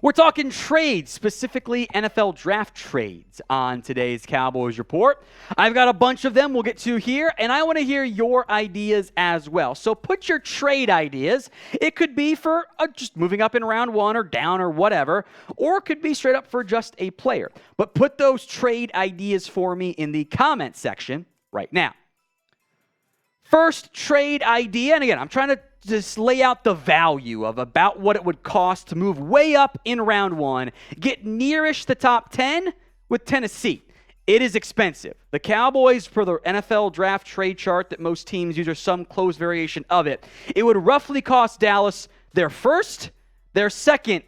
We're talking trades, specifically NFL draft trades on today's Cowboys Report. I've got a bunch of them we'll get to here, and I want to hear your ideas as well. So put your trade ideas. It could be for just moving up in round one or down or whatever, or it could be straight up for just a player. But put those trade ideas for me in the comment section right now. First trade idea, and again, I'm trying to just lay out the value of about what it would cost to move way up in round one, get nearish the top 10 with Tennessee. It is expensive. The Cowboys, for the NFL draft trade chart that most teams use or some close variation of it, it would roughly cost Dallas their first, their second,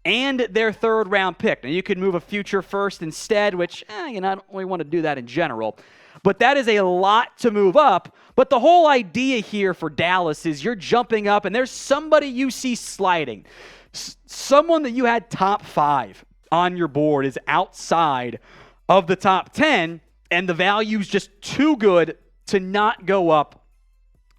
and their third round pick. Now, you could move a future first instead, which, I don't really want to do that in general. But that is a lot to move up. But the whole idea here for Dallas is you're jumping up and there's somebody you see sliding. Someone that you had top 5 on your board is outside of the top 10, and the value's just too good to not go up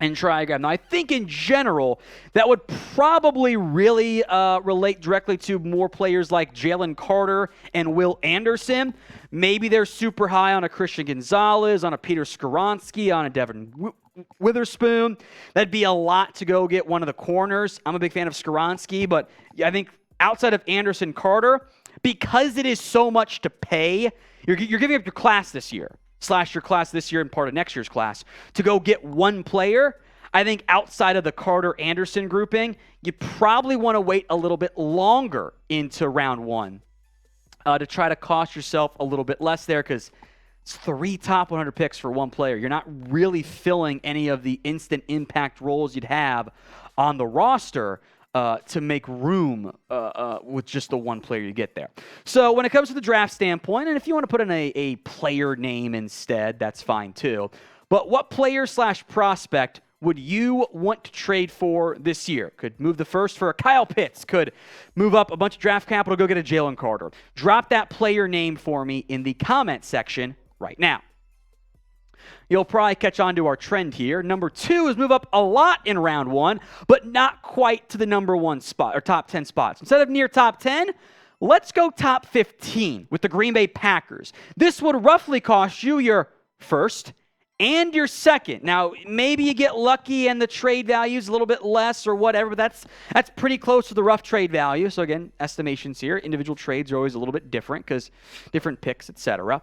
and try again. Now, I think in general, that would probably really relate directly to more players like Jalen Carter and Will Anderson. Maybe they're super high on a Christian Gonzalez, on a Peter Skoronski, on a Devon Witherspoon. That'd be a lot to go get one of the corners. I'm a big fan of Skoronski, but I think outside of Anderson Carter, because it is so much to pay, you're giving up your class this year. / your class this year and part of next year's class, to go get one player. I think outside of the Carter-Anderson grouping, you probably want to wait a little bit longer into round one to try to cost yourself a little bit less there, because it's 3 top 100 picks for one player. You're not really filling any of the instant impact roles you'd have on the roster to make room with just the one player you get there. So when it comes to the draft standpoint, and if you want to put in a player name instead, that's fine too. But what player / prospect would you want to trade for this year? Could move the first for a Kyle Pitts. Could move up a bunch of draft capital, go get a Jalen Carter. Drop that player name for me in the comment section right now. You'll probably catch on to our trend here. Number 2 is move up a lot in round one, but not quite to the number 1 spot or top 10 spots. Instead of near top 10, let's go top 15 with the Green Bay Packers. This would roughly cost you your first and your second. Now, maybe you get lucky and the trade value is a little bit less or whatever, but that's pretty close to the rough trade value. So again, estimations here. Individual trades are always a little bit different because different picks, etc.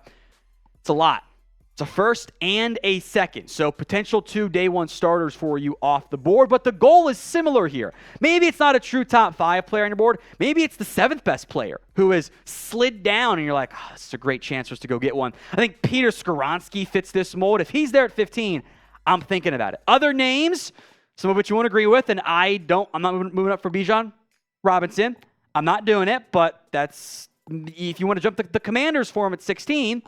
It's a lot. It's a first and a second. So potential 2 day 1 starters for you off the board. But the goal is similar here. Maybe it's not a true top 5 player on your board. Maybe it's the 7th best player who has slid down and you're like, oh, this is a great chance for us to go get one. I think Peter Skoronski fits this mold. If he's there at 15, I'm thinking about it. Other names, some of which you won't agree with, and I'm not moving up for Bijan Robinson. I'm not doing it, but that's, if you want to jump the Commanders for him at 16,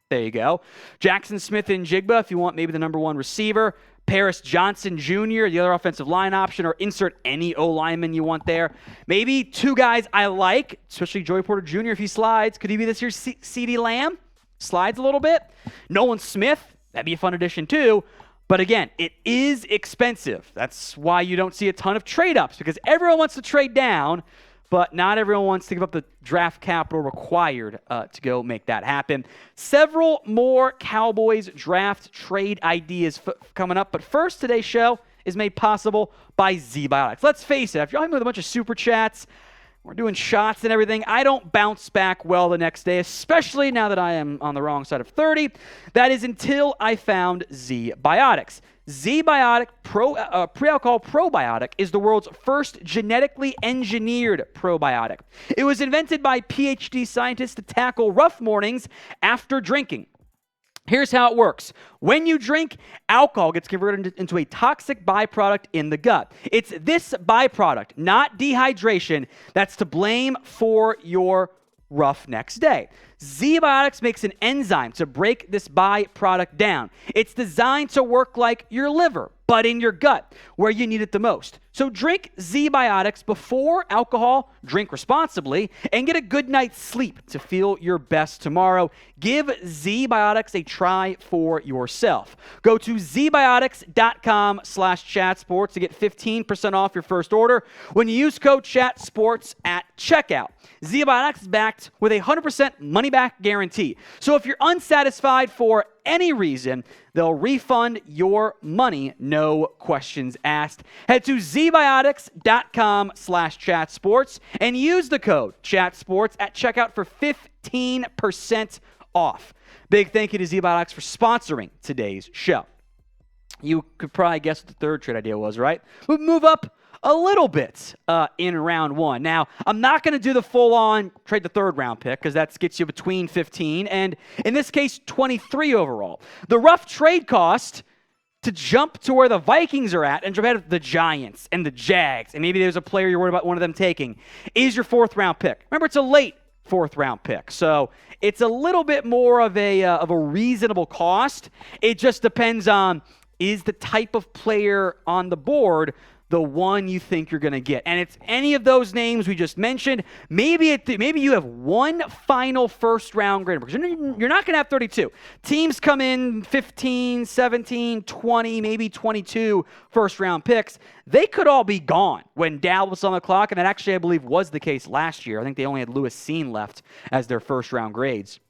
there you go. Jaxon Smith-Njigba, if you want maybe the number 1 receiver. Paris Johnson Jr., the other offensive line option, or insert any O-lineman you want there. Maybe 2 guys I like, especially Joey Porter Jr. if he slides. Could he be this year's CeeDee Lamb? Slides a little bit. Nolan Smith, that'd be a fun addition too. But again, it is expensive. That's why you don't see a ton of trade-ups, because everyone wants to trade down, but not everyone wants to give up the draft capital required to go make that happen. Several more Cowboys draft trade ideas coming up. But first, today's show is made possible by ZBiotics. Let's face it, if you're with a bunch of super chats, we're doing shots and everything, I don't bounce back well the next day, especially now that I am on the wrong side of 30. That is until I found ZBiotics. ZBiotic pre-alcohol probiotic is the world's first genetically engineered probiotic. It was invented by PhD scientists to tackle rough mornings after drinking. Here's how it works. When you drink, alcohol gets converted into a toxic byproduct in the gut. It's this byproduct, not dehydration, that's to blame for your rough next day. ZBiotics makes an enzyme to break this byproduct down. It's designed to work like your liver, but in your gut where you need it the most. So drink Z-Biotics before alcohol, drink responsibly, and get a good night's sleep to feel your best tomorrow. Give Z-Biotics a try for yourself. Go to zbiotics.com/chatsports to get 15% off your first order when you use code CHATSPORTS at checkout. Z-Biotics is backed with a 100% money-back guarantee. So if you're unsatisfied for any reason, they'll refund your money, no questions asked. Head to zbiotics.com/chatsports and use the code CHATSPORTS at checkout for 15% off. Big thank you to Z-Biotics for sponsoring today's show. You could probably guess what the third trade idea was, right? We'll move up a little bit in round one. Now, I'm not going to do the full-on trade the third round pick because that gets you between 15 and, in this case, 23 overall. The rough trade cost to jump to where the Vikings are at and jump ahead of the Giants and the Jags, and maybe there's a player you're worried about one of them taking, is your fourth round pick. Remember, it's a late fourth round pick, so it's a little bit more of a reasonable cost. It just depends on, is the type of player on the board the one you think you're going to get? And it's any of those names we just mentioned. Maybe you have one final first-round grader, because you're not going to have 32. Teams come in 15, 17, 20, maybe 22 first-round picks. They could all be gone when Dallas was on the clock, and that actually, I believe, was the case last year. I think they only had Lewis Seen left as their first-round grades.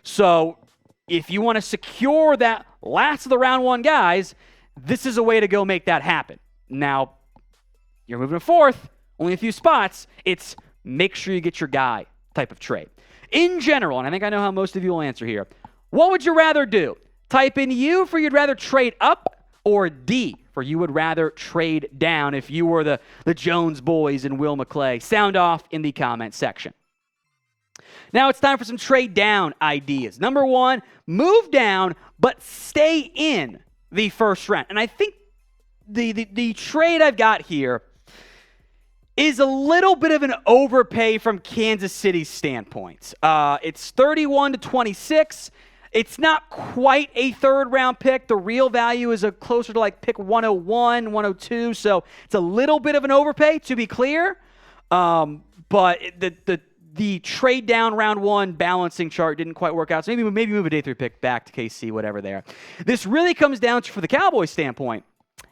So if you want to secure that last of the round one guys, this is a way to go make that happen. Now, you're moving to fourth, only a few spots. It's make sure you get your guy type of trade. In general, and I think I know how most of you will answer here, what would you rather do? Type in U for you'd rather trade up, or D for you would rather trade down if you were the Jones boys and Will McClay. Sound off in the comment section. Now it's time for some trade down ideas. Number one, move down, but stay in the first round. And I think the trade I've got here is a little bit of an overpay from Kansas City's standpoint. It's 31-26. It's not quite a third round pick. The real value is closer to like pick 101, 102. So it's a little bit of an overpay, to be clear. But the trade down round one balancing chart didn't quite work out. So maybe move a day three pick back to KC, whatever there. This really comes down to, for the Cowboys standpoint,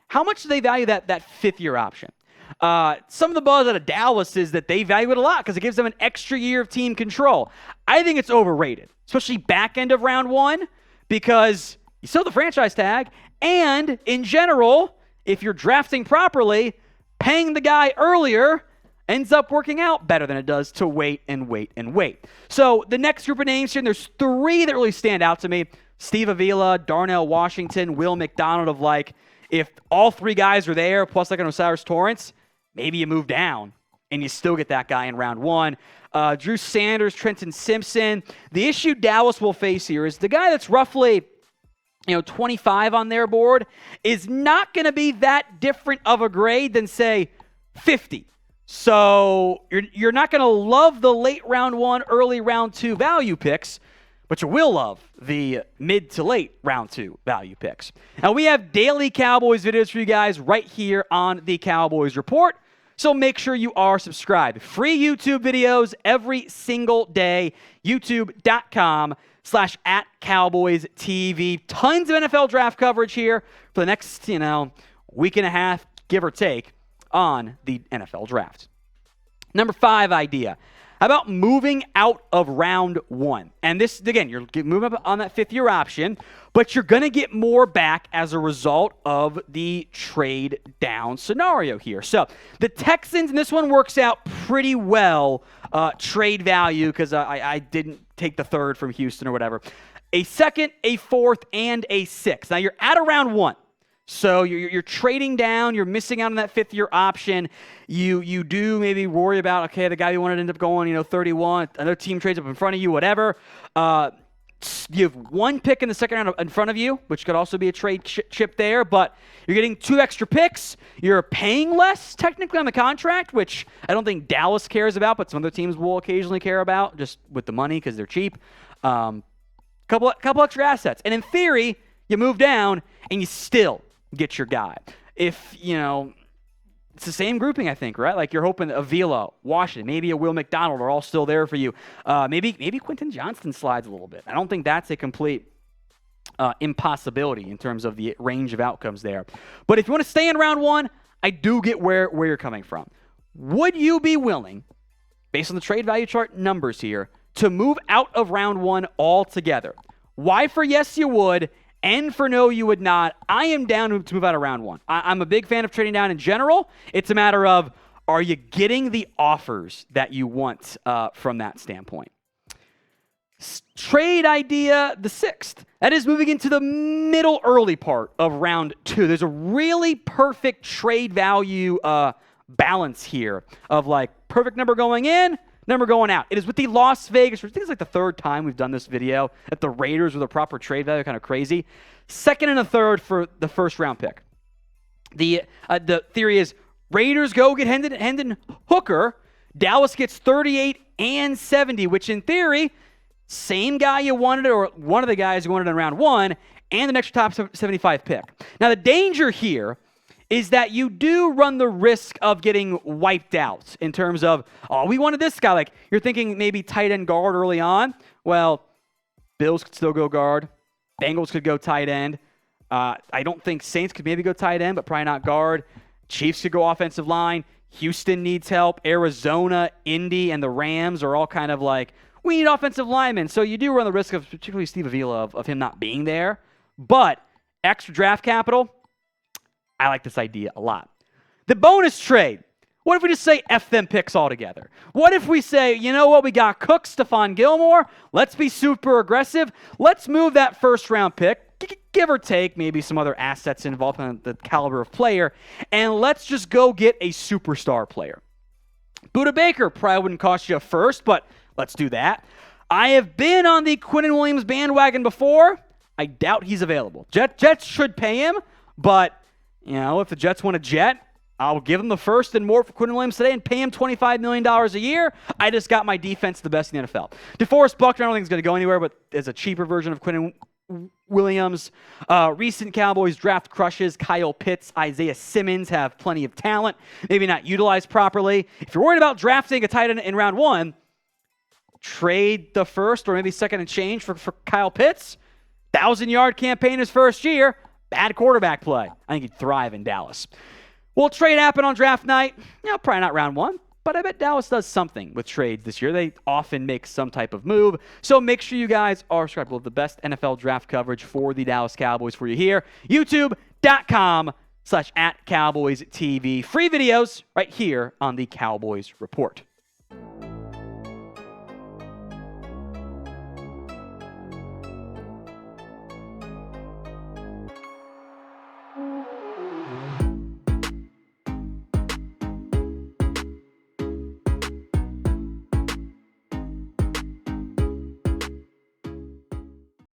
how much do they value that fifth-year option? Some of the buzz out of Dallas is that they value it a lot because it gives them an extra year of team control. I think it's overrated, especially back end of round one, because you still have the franchise tag, and in general, if you're drafting properly, paying the guy earlier ends up working out better than it does to wait and wait and wait. So the next group of names here, and there's three that really stand out to me: Steve Avila, Darnell Washington, Will McDonald. Of like, if all three guys are there, plus like an Osiris Torrance, maybe you move down and you still get that guy in round one. Drew Sanders, Trenton Simpson. The issue Dallas will face here is the guy that's roughly 25 on their board is not going to be that different of a grade than, say, 50. So you're not going to love the late round one, early round two value picks, but you will love the mid to late round two value picks. Now, we have daily Cowboys videos for you guys right here on the Cowboys Report, so make sure you are subscribed. Free YouTube videos every single day, youtube.com/@CowboysTV. Tons of NFL draft coverage here for the next, week and a half, give or take, on the NFL draft. Number 5 idea. How about moving out of round one? And this, again, you're moving up on that fifth-year option, but you're going to get more back as a result of the trade down scenario here. So the Texans, and this one works out pretty well, trade value, because I didn't take the third from Houston or whatever. A second, a fourth, and a sixth. Now you're at around one. So you're trading down, you're missing out on that fifth-year option. You do maybe worry about, okay, the guy you wanted to end up going, 31, another team trades up in front of you, whatever. You have one pick in the second round in front of you, which could also be a trade chip there, but you're getting 2 extra picks. You're paying less, technically, on the contract, which I don't think Dallas cares about, but some other teams will occasionally care about, just with the money because they're cheap. Couple extra assets. And in theory, you move down, and you still get your guy. If, it's the same grouping, I think, right? Like you're hoping Avila, Washington, maybe a Will McDonald are all still there for you. Maybe Quentin Johnston slides a little bit. I don't think that's a complete impossibility in terms of the range of outcomes there. But if you want to stay in round one, I do get where you're coming from. Would you be willing, based on the trade value chart numbers here, to move out of round one altogether? Why for yes you would, and for no you would not. I am down to move out of round one. I'm a big fan of trading down in general. It's a matter of, are you getting the offers that you want from that standpoint? Trade idea, the sixth. That is moving into the middle early part of round two. There's a really perfect trade value balance here of like perfect number going in, number going out. It is with the Las Vegas, I think it's like the third time we've done this video, at the Raiders with a proper trade value, kind of crazy. Second and a third for the first round pick. The theory is Raiders go get Hendon Hooker. Dallas gets 38 and 70, which in theory, same guy you wanted, or one of the guys you wanted in round one, and the next top 75 pick. Now, the danger here is that you do run the risk of getting wiped out in terms of, oh, we wanted this guy. Like, you're thinking maybe tight end guard early on. Well, Bills could still go guard. Bengals could go tight end. I don't think Saints could maybe go tight end, but probably not guard. Chiefs could go offensive line. Houston needs help. Arizona, Indy, and the Rams are all kind of like, we need offensive linemen. So you do run the risk of, particularly Steve Avila, of him not being there. But extra draft capital, I like this idea a lot. The bonus trade. What if we just say F them picks altogether? What if we say, you know what, we got Cook, Stephon Gilmore. Let's be super aggressive. Let's move that first round pick, give or take maybe some other assets involved in the caliber of player, and let's just go get a superstar player. Budda Baker probably wouldn't cost you a first, but let's do that. I have been on the Quinnen Williams bandwagon before. I doubt he's available. Jets should pay him, but if the Jets want a Jet, I'll give them the first and more for Quinnen Williams today and pay him $25 million a year. I just got my defense the best in the NFL. DeForest Buckner, I don't think he's going to go anywhere, but as a cheaper version of Quinnen Williams. Recent Cowboys draft crushes, Kyle Pitts, Isaiah Simmons have plenty of talent, maybe not utilized properly. If you're worried about drafting a tight end in round one, trade the first or maybe second and change for Kyle Pitts. 1,000-yard campaign his first year. Bad quarterback play. I think he'd thrive in Dallas. Will trade happen on draft night? Probably not round one, but I bet Dallas does something with trades this year. They often make some type of move. So make sure you guys are subscribed. We'll have the best NFL draft coverage for the Dallas Cowboys for you here. YouTube.com/@CowboysTV. Free videos right here on the Cowboys Report.